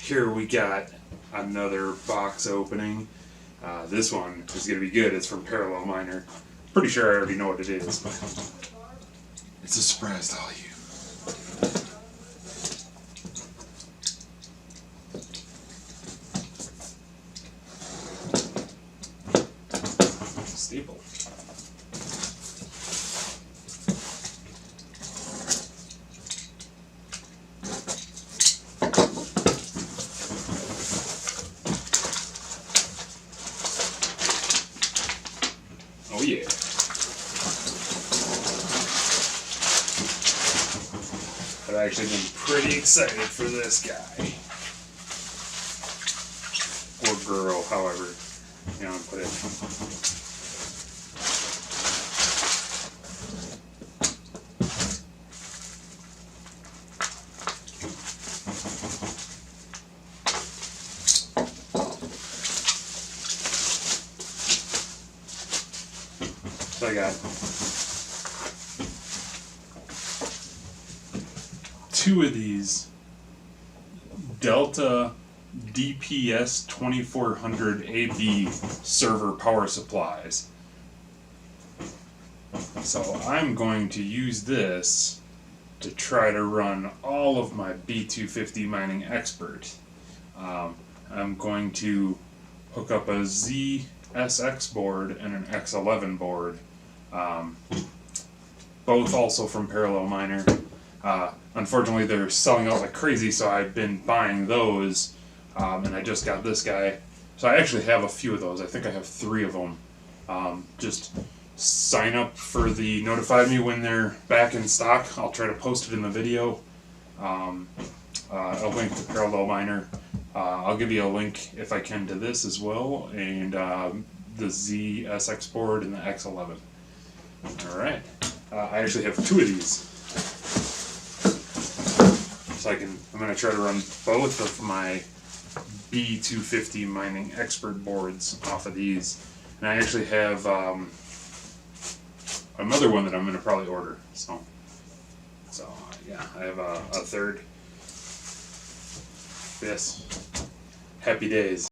Here we got another box opening. This one is going to be good. It's from Parallel Miner. Pretty sure I already know what it is, but it's a surprise to all you. Staple. Oh yeah. I've actually been pretty excited for this guy. Or girl, however you want to put it. So I got two of these Delta DPS 2400 AB server power supplies. So I'm going to use this to try to run all of my B250 Mining Expert. I'm going to hook up a ZSX board and an X11 board, both also from Parallel Miner. Unfortunately, they're selling out like crazy, so I've been buying those, and I just got this guy. So I actually have a few of those. I think I have 3 of them. Just sign up for the notify me when they're back in stock. I'll try to post it in the video. A link to Parallel Miner. I'll give you a link if I can to this as well, and the ZSX board and the X11. Alright. I actually have 2 of these. So I'm going to try to run both of my B250 Mining Expert boards off of these. And I actually have another one that I'm going to probably order. So yeah, I have a third. Yes. Happy days.